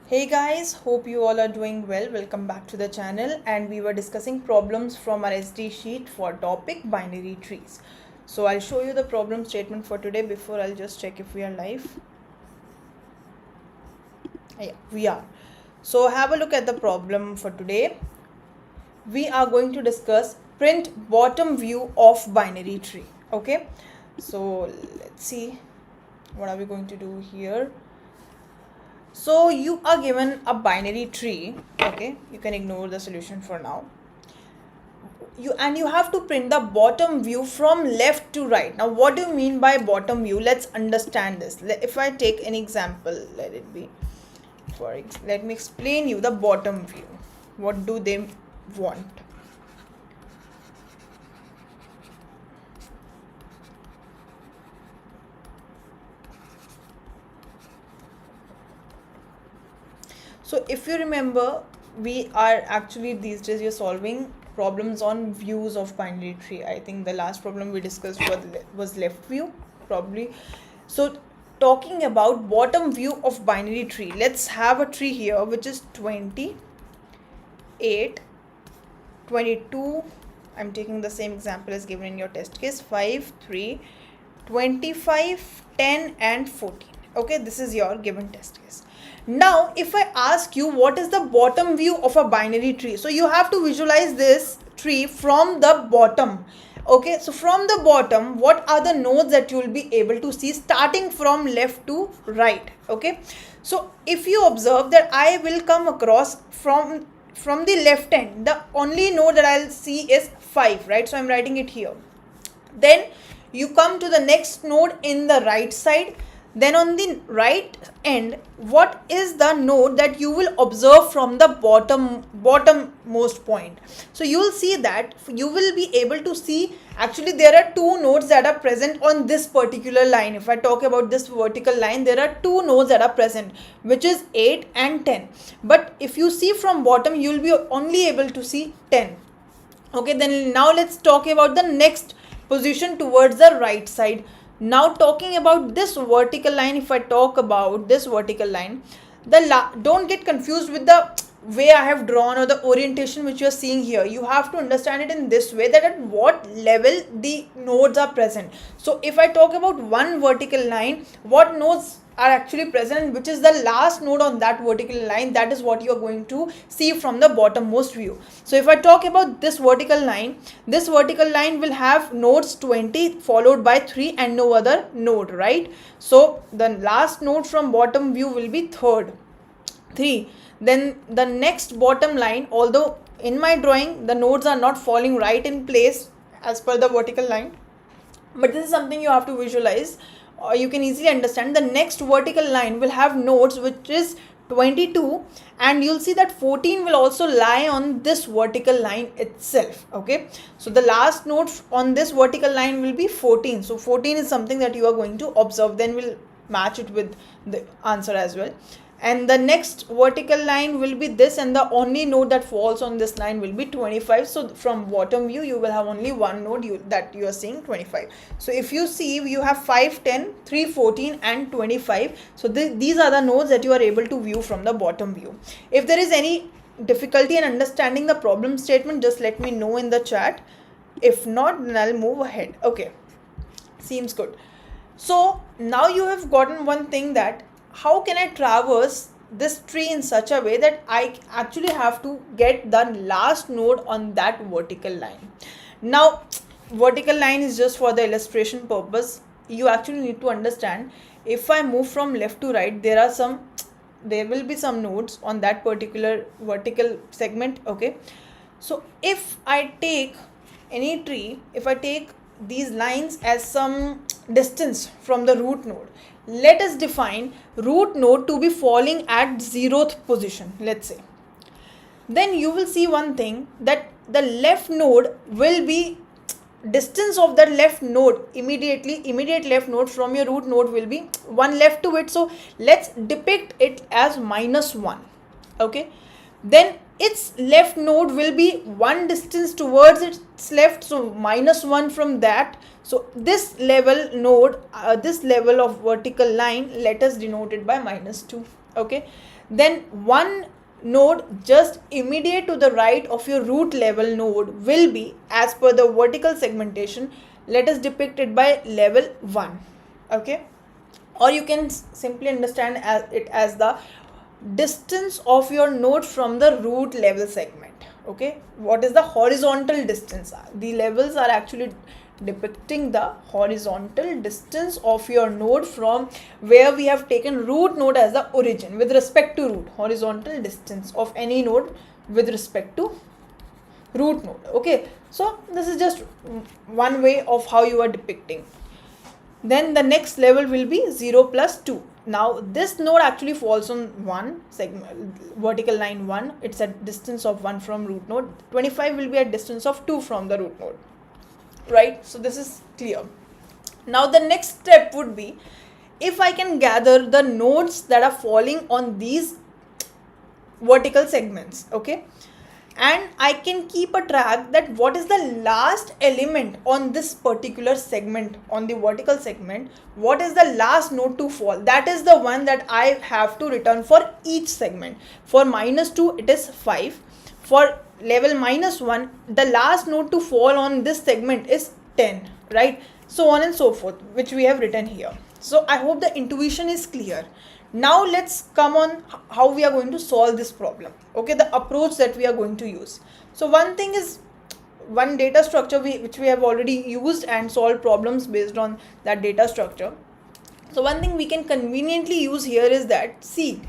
Hey guys, hope you all are doing well. Welcome back to the channel, and we were discussing problems from our SD sheet for topic binary trees. So I'll show you the problem statement for today. Before, I'll just check if we are live. Yeah, we are. So have a look at the problem for today. We are going to discuss print bottom view of binary tree. Okay, so let's see what are we going to do here. So you are given a binary tree. Okay, you can ignore the solution for now. You have to print the bottom view from left to right. Now what do you mean by bottom view? Let's understand this. If I take an example, let me explain you the bottom view. What do they want? So if you remember, we are actually these days you're solving problems on views of binary tree. I think the last problem we discussed was left view probably. So talking about bottom view of binary tree, let's have a tree here which is 28, 22. I'm taking the same example as given in your test case. 5, 3, 25, 10 and 14. Okay, this is your given test case. Now if I ask you what is the bottom view of a binary tree, so you have to visualize this tree from the bottom. Okay, so from the bottom, what are the nodes that you will be able to see starting from left to right? Okay, so if you observe that I will come across from the left end, the only node that I'll see is 5, right? So I'm writing it here. Then you come to the next node in the right side. Then on the right end, what is the node that you will observe from the bottommost point? So you will see that you will be able to see actually there are two nodes that are present on this particular line. If I talk about this vertical line, there are two nodes that are present, which is 8 and 10. But if you see from bottom, you will be only able to see 10. Okay, then now let's talk about the next position towards the right side. Now talking about this vertical line, if I talk about this vertical line, don't get confused with the way I have drawn or the orientation which you are seeing here. You have to understand it in this way, that at what level the nodes are present. So if I talk about one vertical line, what nodes are actually present, which is the last node on that vertical line, that is what you are going to see from the bottommost view. So if I talk about this vertical line will have nodes 20 followed by 3 and no other node, right? So the last node from bottom view will be 3. Then the next bottom line, although in my drawing the nodes are not falling right in place as per the vertical line, but this is something you have to visualize, or you can easily understand. The next vertical line will have nodes which is 22, and you'll see that 14 will also lie on this vertical line itself. Okay, so the last node on this vertical line will be 14. So 14 is something that you are going to observe, then we'll match it with the answer as well. And the next vertical line will be this, and the only node that falls on this line will be 25. So from bottom view you will have only one node that you are seeing 25. So if you see, you have 5, 10, 3, 14 and 25. So these are the nodes that you are able to view from the bottom view. If there is any difficulty in understanding the problem statement, just let me know in the chat. If not, then I'll move ahead. Okay, seems good. So now you have gotten one thing, that how can I traverse this tree in such a way that I actually have to get the last node on that vertical line. Now vertical line is just for the illustration purpose. You actually need to understand, if I move from left to right, there will be some nodes on that particular vertical segment. Okay, so if I take any tree, if I take these lines as some distance from the root node, let us define root node to be falling at 0th position, let's say. Then you will see one thing, that the left node will be distance of that left node, immediate left node from your root node will be 1 left to it. So let's depict it as -1. Okay, then its left node will be one distance towards its left, so -1 from that. So this level node, this level of vertical line, let us denote it by -2. Okay, then one node just immediate to the right of your root level node will be, as per the vertical segmentation, let us depict it by level 1. Okay, or you can simply understand it as the distance of your node from the root level segment. Okay, what is the horizontal distance? The levels are actually depicting the horizontal distance of your node from where we have taken root node as the origin with respect to root. Horizontal distance of any node with respect to root node. Okay, so this is just one way of how you are depicting. Then the next level will be 0 plus 2. Now this node actually falls on one segment, vertical line 1. It's at distance of 1 from root node. 25 will be at distance of 2 from the root node. Right? So this is clear. Now the next step would be, if I can gather the nodes that are falling on these vertical segments. Okay, and I can keep a track that what is the last element on this particular segment, on the vertical segment, what is the last node to fall. That is the one that I have to return for each segment. For -2 it is 5. For level -1, the last node to fall on this segment is 10, right? So on and so forth, which we have written here. So I hope the intuition is clear. Now let's come on how we are going to solve this problem. Okay, the approach that we are going to use. So one thing is, one data structure which we have already used and solved problems based on that data structure. So one thing we can conveniently use here is that, see,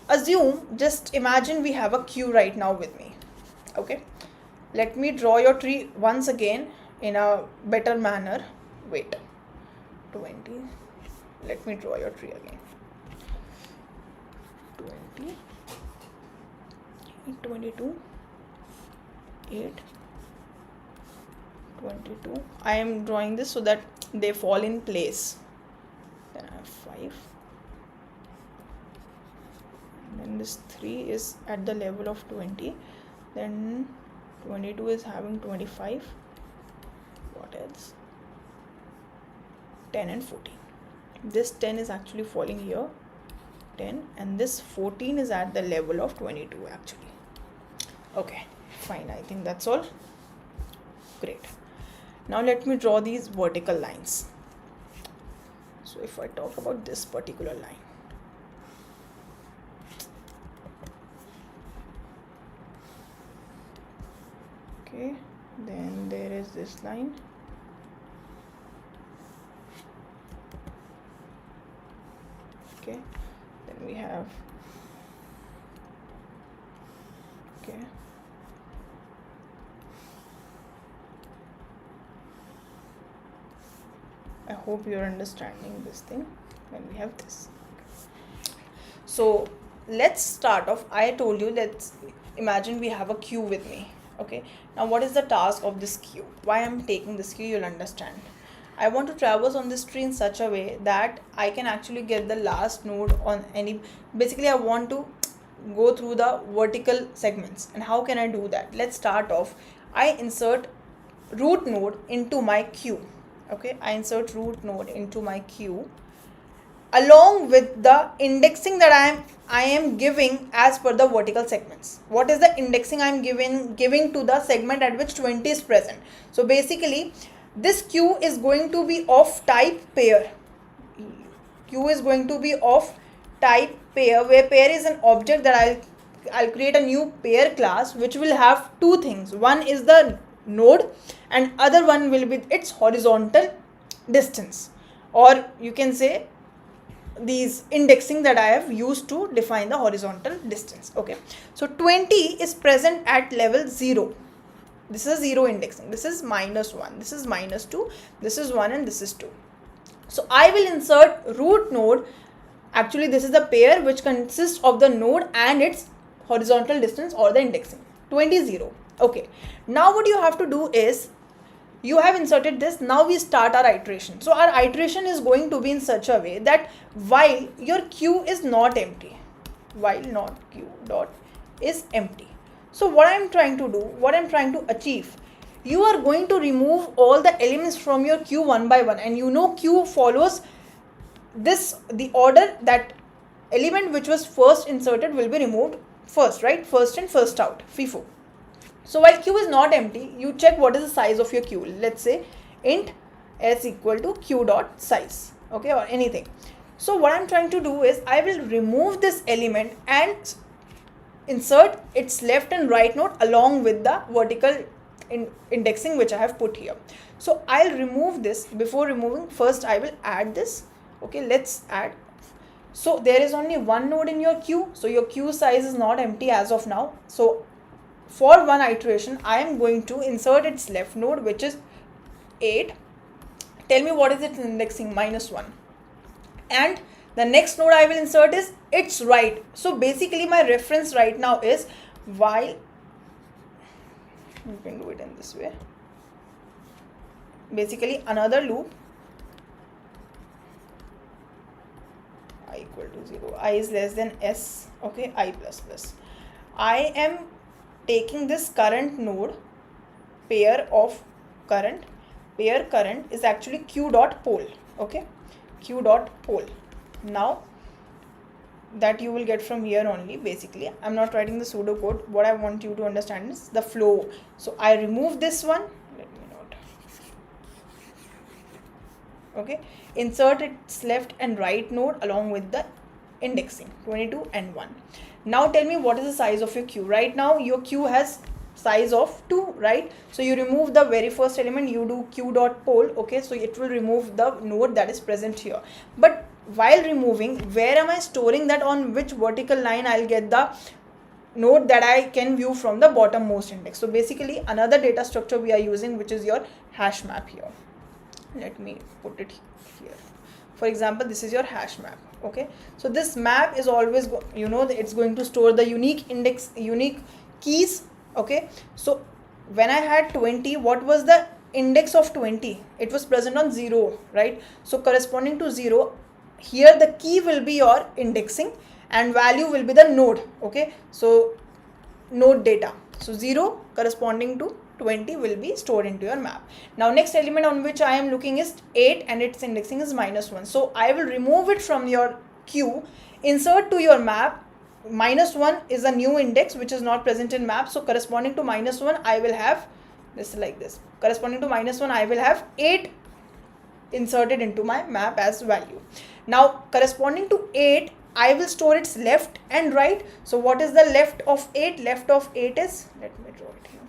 assume, just imagine we have a queue right now with me. Okay, let me draw your tree once again in a better manner. Wait, 20, let me draw your tree again. 20, 22, 8, 22. I am drawing this so that they fall in place. Then I have 5. And then this 3 is at the level of 20. Then 22 is having 25. What else? 10 and 14. This 10 is actually falling here. 10, and this 14 is at the level of 22 actually. Okay, fine, I think that's all. Great. Now let me draw these vertical lines. So if I talk about this particular line, okay, then there is this line. Okay, then we have, okay, I hope you're understanding this thing. Then we have this. So let's start off. I told you, let's imagine we have a queue with me. Okay, now what is the task of this queue? Why I'm taking this queue, you'll understand. I want to traverse on this tree in such a way that I can actually get the last node on any, basically I want to go through the vertical segments. And how can I do that? Let's start off. I insert root node into my queue. Okay, I insert root node into my queue along with the indexing that I am giving as per the vertical segments. What is the indexing I am giving to the segment at which 20 is present? So basically this queue is going to be of type pair. Queue is going to be of type pair, where pair is an object that I'll create a new pair class which will have two things. One is the node and other one will be its horizontal distance, or you can say these indexing that I have used to define the horizontal distance. Okay, so 20 is present at level 0. This is 0 indexing. This is -1. This is -2. This is 1 and this is 2. So I will insert root node. Actually, this is the pair which consists of the node and its horizontal distance or the indexing. 20, 0. Okay. Now what you have to do is, you have inserted this. Now we start our iteration. So our iteration is going to be in such a way that while your queue is not empty, while not queue dot is empty. So what I'm trying to do, what I'm trying to achieve, you are going to remove all the elements from your queue one by one, and you know queue follows this, the order that element which was first inserted will be removed first, right? First in, first out, FIFO. So while queue is not empty, you check what is the size of your queue. Let's say int s equal to q dot size, okay, or anything. So what I'm trying to do is I will remove this element and insert its left and right node along with the vertical indexing which I have put here. So I'll remove this. Before removing, first I will add this. Okay, let's add. So there is only one node in your queue, so your queue size is not empty as of now. So for one iteration, I am going to insert its left node, which is 8. Tell me what is its indexing? -1. And the next node I will insert is its right. So basically my reference right now is while, you can do it in this way, basically another loop, I equal to 0, I is less than s, okay, I plus plus. I am taking this current node, pair of current, pair current is actually q dot pole, okay, q dot pole. Now that you will get from here only, basically I'm not writing the pseudo code. What I want you to understand is the flow. So I remove this one, let me note, okay, insert its left and right node along with the indexing 22 and 1. Now tell me what is the size of your queue. Right now your queue has size of 2, right? So you remove the very first element, you do q dot pole, okay, so it will remove the node that is present here. But while removing, where am I storing that? On which vertical line I'll get the node that I can view from the bottommost index? So basically another data structure we are using, which is your hash map here. Let me put it here. For example, this is your hash map, okay. So this map is always it's going to store the unique index, unique keys, okay. So when I had 20, what was the index of 20? It was present on 0, right? So corresponding to 0, here the key will be your indexing and value will be the node, okay. So node data, so 0 corresponding to 20 will be stored into your map. Now next element on which I am looking is 8 and its indexing is -1. So I will remove it from your queue, insert to your map. -1 is a new index which is not present in map. So corresponding to -1 I will have this like this. Corresponding to -1 I will have 8 inserted into my map as value. Now corresponding to 8 I will store its left and right. So what is the left of 8? Left of 8 is, let me draw it here.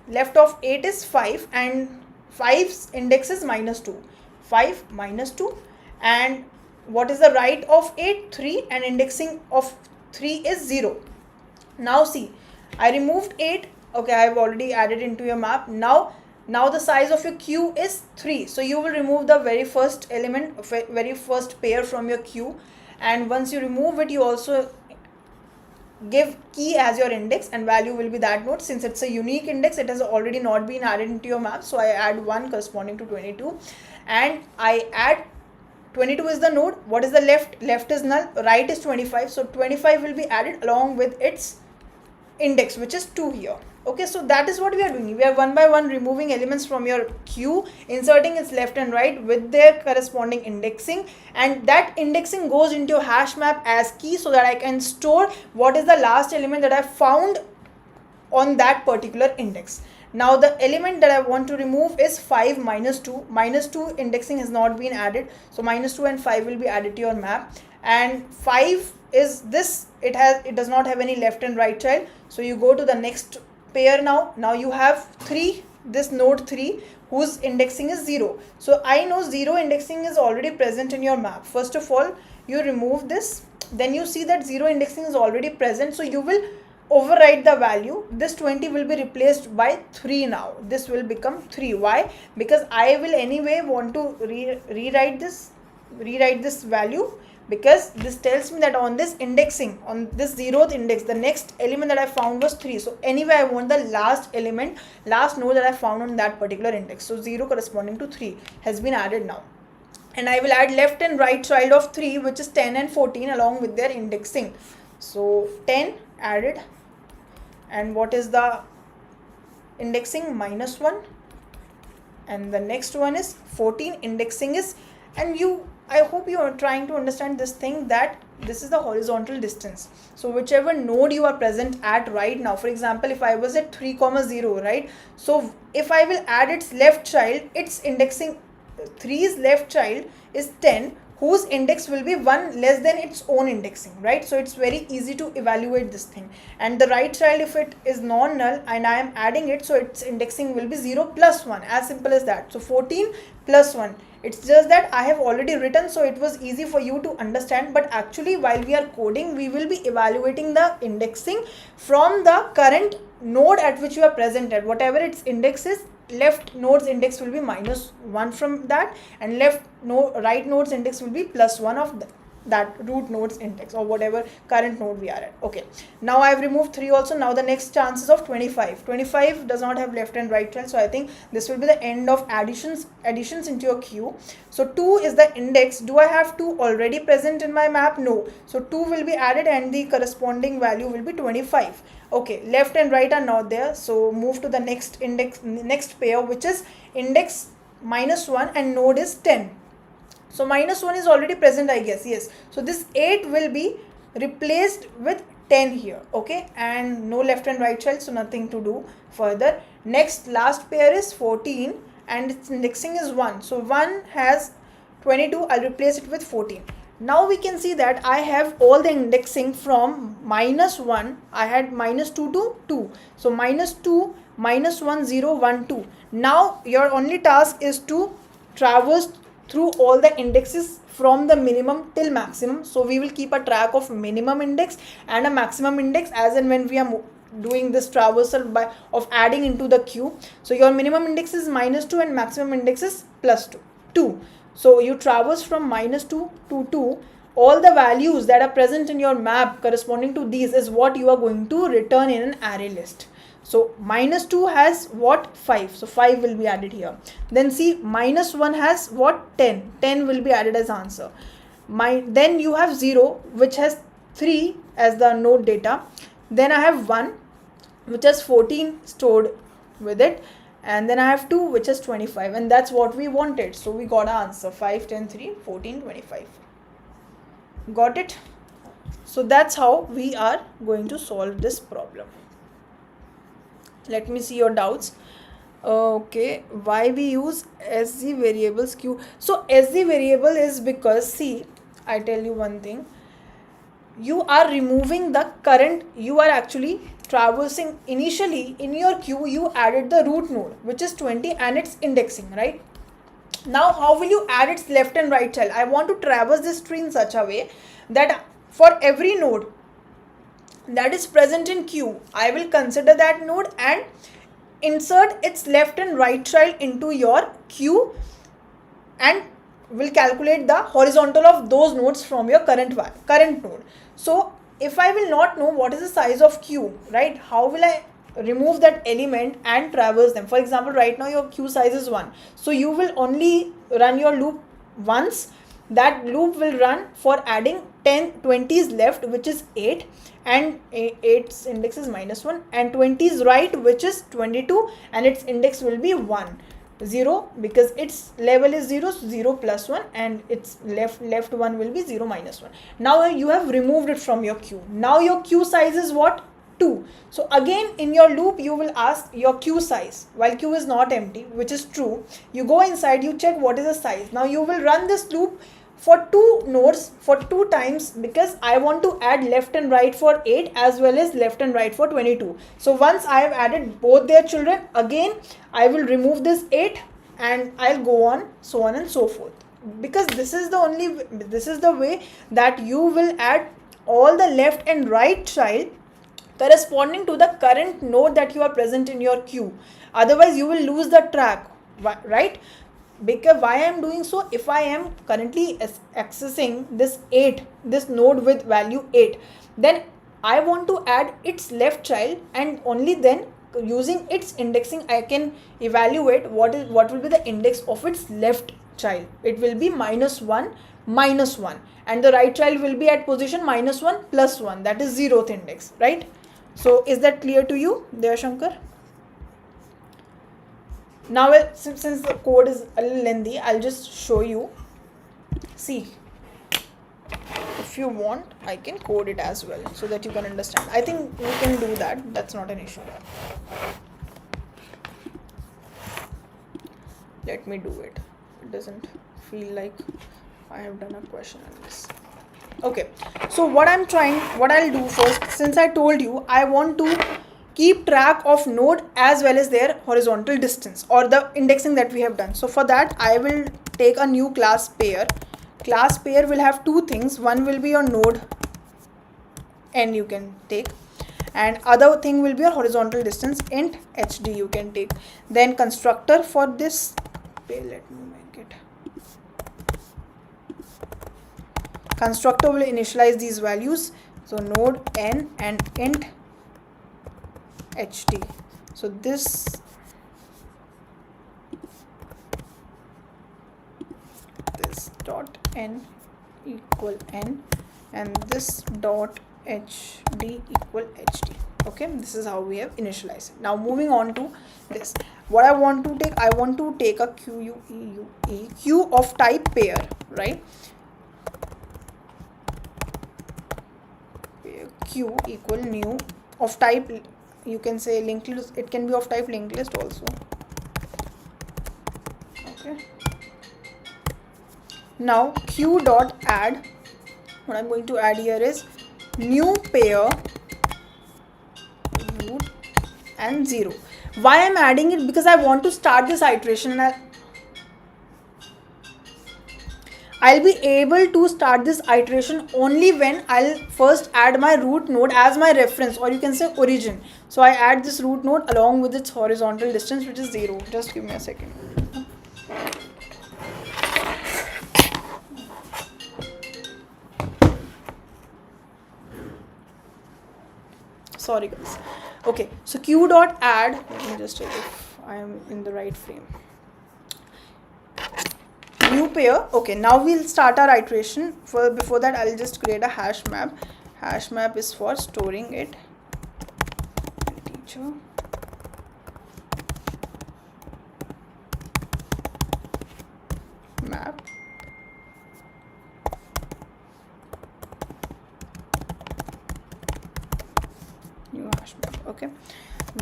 Left of 8 is 5 and 5's index is -2. 5 -2. And what is the right of 8? 3, and indexing of 3 is 0. Now see, I removed 8, okay, I have already added into your map. Now the size of your queue is 3. So you will remove the very first element, very first pair from your queue, and once you remove it, you also give key as your index and value will be that node. Since it's a unique index, it has already not been added into your map, so I add 1 corresponding to 22, and I add 22 is the node. What is the left? Left is null, right is 25, so 25 will be added along with its index, which is 2 here. Okay, so that is what we are doing. We are one by one removing elements from your queue, inserting its left and right with their corresponding indexing, and that indexing goes into your hash map as key so that I can store what is the last element that I found on that particular index. Now the element that I want to remove is 5 -2. -2 indexing has not been added, so -2 and 5 will be added to your map, and 5 is this, it does not have any left and right child. So you go to the next pair. Now you have 3, this node 3 whose indexing is 0. So I know 0 indexing is already present in your map. First of all, you remove this, then you see that 0 indexing is already present, so you will overwrite the value. This 20 will be replaced by 3. Now this will become 3. Why? Because I will anyway want to rewrite this value, because this tells me that on this indexing, on this 0th index, the next element that I found was 3. So anyway, I want the last element, last node that I found on that particular index. So 0 corresponding to 3 has been added now. And I will add left and right child of 3, which is 10 and 14 along with their indexing. So 10 added, and what is the indexing? -1. And the next one is 14, indexing is, and I hope you are trying to understand this thing, that this is the horizontal distance. So whichever node you are present at right now, for example, if I was at 3, 0, right? So if I will add its left child, its indexing, 3's left child is 10, whose index will be 1 less than its own indexing, right? So it's very easy to evaluate this thing. And the right child, if it is non-null and I am adding it, so its indexing will be 0 plus 1, as simple as that. So 14 plus 1, it's just that I have already written, so it was easy for you to understand. But actually, while we are coding, we will be evaluating the indexing from the current node at which you are present at. Whatever its index is, left node's index will be -1 from that, and right node's index will be +1 of that root node's index, or whatever current node we are at. Okay, now I have removed 3 also. Now the next chances of 25 does not have left and right child, so I think this will be the end of additions into your queue. So 2 is the index. Do I have 2 already present in my map? No. So 2 will be added and the corresponding value will be 25. Okay, left and right are not there, so move to the next pair, which is index -1 and node is 10. So -1 is already present, I guess. Yes. So this 8 will be replaced with 10 here. Okay, and no left and right child, so nothing to do further. Next, last pair is 14 and its indexing is 1. So 1 has 22. I'll replace it with 14. Now we can see that I have all the indexing from -1. I had -2 to 2. So -2, -1, 0, 1, 2. Now your only task is to traverse through all the indexes from the minimum till maximum. So we will keep a track of minimum index and a maximum index as and when we are doing this traversal of adding into the queue. So your minimum index is -2 and maximum index is +2. So you traverse from -2 to 2. All the values that are present in your map corresponding to these is what you are going to return in an array list. So -2 has what? 5. So 5 will be added here. Then see, -1 has what? 10. 10 will be added as answer. Then you have 0, which has 3 as the node data. Then I have 1, which has 14 stored with it. And then I have 2, which is 25, and that's what we wanted. So we got our answer: 5, 10, 3, 14, 25. Got it? So that's how we are going to solve this problem. Let me see your doubts. Okay, why we use SZ variables queue? So SZ variable is because, see, I tell you one thing. You are removing the current, you are actually traversing. Initially in your queue you added the root node, which is 20, and it's indexing, right? Now how will you add its left and right child? I want to traverse this tree in such a way that for every node that is present in queue, I will consider that node and insert its left and right child into your queue, and will calculate the horizontal of those nodes from your current node. So if I will not know what is the size of queue, right, how will I remove that element and traverse them? For example, right now your queue size is 1. So you will only run your loop once. That loop will run for adding 20 is left, which is 8, and 8's index is -1, and 20 is right, which is 22, and its index will be 1. 0, because its level is 0, so 0 plus 1, and its left one will be 0 minus 1. Now you have removed it from your queue. Now your queue size is what? 2. So again in your loop you will ask your queue size while queue is not empty, which is true. You go inside, you check what is the size. Now you will run this loop for 2 nodes for 2 times, because I want to add left and right for 8 as well as left and right for 22. So once I have added both their children, again I will remove this 8 and I'll go on, so on and so forth, because this is the way that you will add all the left and right child corresponding to the current node that you are present in your queue. Otherwise you will lose the track, right? Because why I am doing so, if I am currently accessing this node with value 8, then I want to add its left child, and only then using its indexing I can evaluate what will be the index of its left child. It will be -1 -1, and the right child will be at position -1 +1, that is 0th index, right? So is that clear to you, Devashankar? Now since the code is a little lengthy, I'll just show you. See, if you want, I can code it as well so that you can understand. I think we can do that. That's not an issue. Let me do it. It doesn't feel like I have done a question on this. Okay, so what I'll do first, since I told you I want to keep track of node as well as their horizontal distance or the indexing that we have done. So for that, I will take a new class pair. Class pair will have two things. One will be your node n, you can take, and other thing will be your horizontal distance, int hd, you can take. Then constructor for this pair, let me make it. Constructor will initialize these values, so node n and int hd. So this dot n equal n and this dot hd equal hd. Okay, this is how we have initialized it. Now moving on to this, what I want to take a q of type pair, right? Q equal new of type, you can say linked list, it can be of type linked list also. Okay, now q dot add, what I'm going to add here is new pair root and 0. Why I'm adding it? Because I want to start this iteration and I'll be able to start this iteration only when I'll first add my root node as my reference, or you can say origin. So I add this root node along with its horizontal distance, which is 0. Just give me a second. Sorry guys. Okay, so q dot add, let me just check if I am in the right frame. New pair. Okay, now we'll start our iteration. Before that, I'll just create a hash map. Hash map is for storing it. Teacher. Map. New hash map. Okay.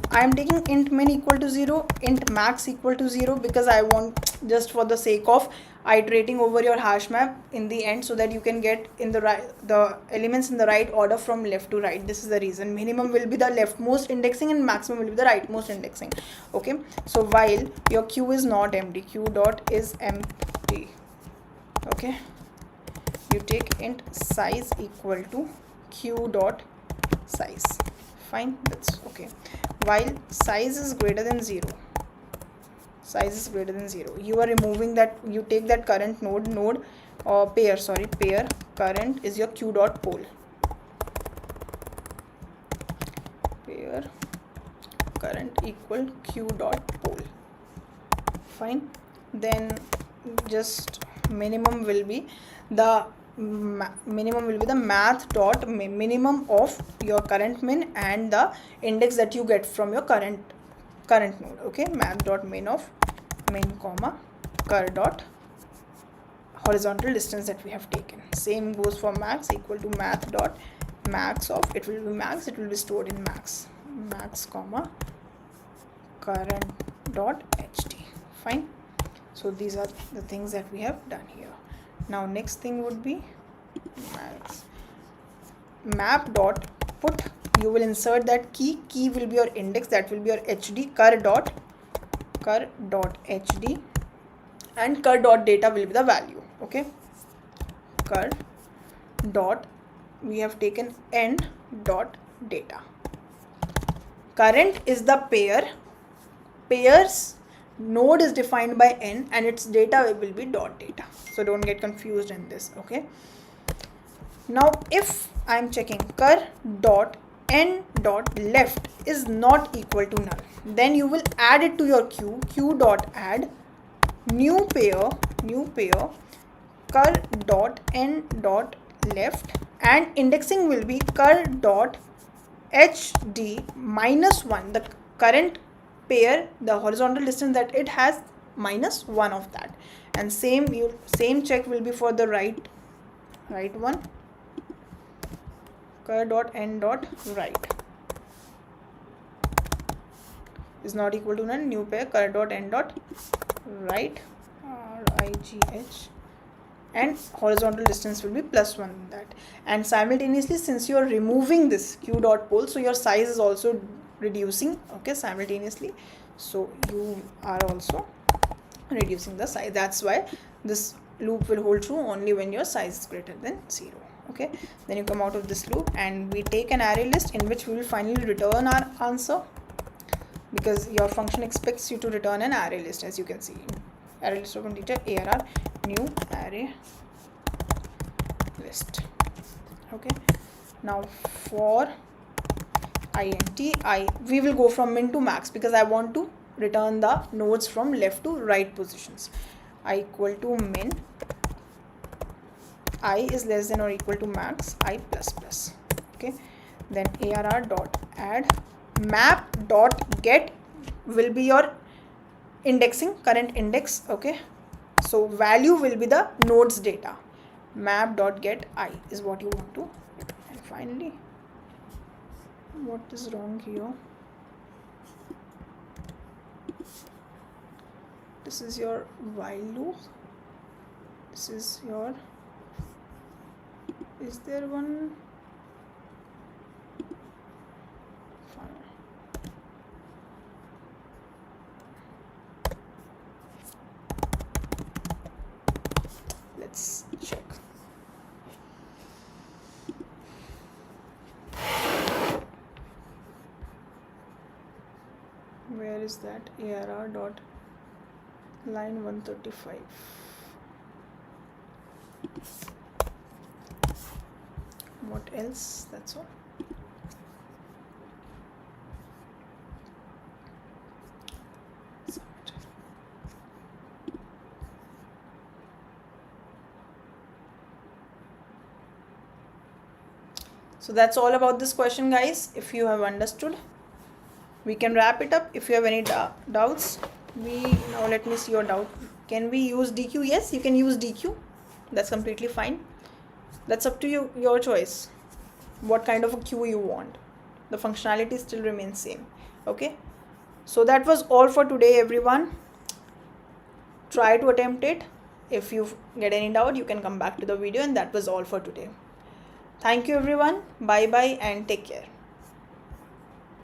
I am taking int min equal to 0, int max equal to 0, because I want, just for the sake of iterating over your hash map in the end, so that you can get in the elements in the right order from left to right. This is the reason. Minimum will be the leftmost indexing and maximum will be the rightmost indexing. Okay, so while your q is not empty, q dot is empty. Okay, you take int size equal to q dot size. Fine, that's okay. While size is greater than 0, you are removing that, you take that current node or pair current is your q dot pole. Pair current equal q dot pole. Fine, then just minimum will be the math dot minimum of your current min and the index that you get from your current node. Okay, math dot min of min comma cur dot horizontal distance that we have taken. Same goes for max, equal to math dot max of, it will be max, it will be stored in max comma current dot hd. Fine, so these are the things that we have done here. Now next thing would be max map dot put, you will insert that key will be your index, that will be your hd, cur dot hd, and cur dot data will be the value. Okay, cur dot, we have taken n dot data. Current is the pairs node is defined by n and its data will be dot data, so don't get confused in this. Okay, now if I am checking cur dot n dot left is not equal to null, then you will add it to your q dot add new pair cur dot n dot left, and indexing will be cur dot hd minus 1, the current pair, the horizontal distance that it has, minus 1 of that. And same check will be for the right one, cur dot n dot right is not equal to none, new pair cur dot n dot right, righ, and horizontal distance will be plus 1 in that. And simultaneously, since you are removing this q dot pole, so your size is also reducing, okay, simultaneously. So you are also reducing the size. That's why this loop will hold true only when your size is greater than 0. Okay, then you come out of this loop and we take an array list in which we will finally return our answer, because your function expects you to return an array list. As you can see, array list of integer arr new array list. Okay, now for int we will go from min to max, because I want to return the nodes from left to right positions. I equal to min, I is less than or equal to max, I plus plus. Okay, then arr dot add map dot get will be your indexing, current index. Okay, so value will be the nodes data. Map dot get I is what you want to. And finally, what is wrong here? This is your while loop. This is your, is there one? Fine. Let's check. Where is that? arr dot line 135. What else? That's all. So that's all about this question, guys. If you have understood, we can wrap it up. If you have any doubts, now let me see your doubt. Can we use DQ? Yes, you can use DQ. That's completely fine. That's up to you, your choice. What kind of a queue you want. The functionality still remains same. Okay. So that was all for today, everyone. Try to attempt it. If you get any doubt, you can come back to the video, and that was all for today. Thank you, everyone. Bye bye and take care.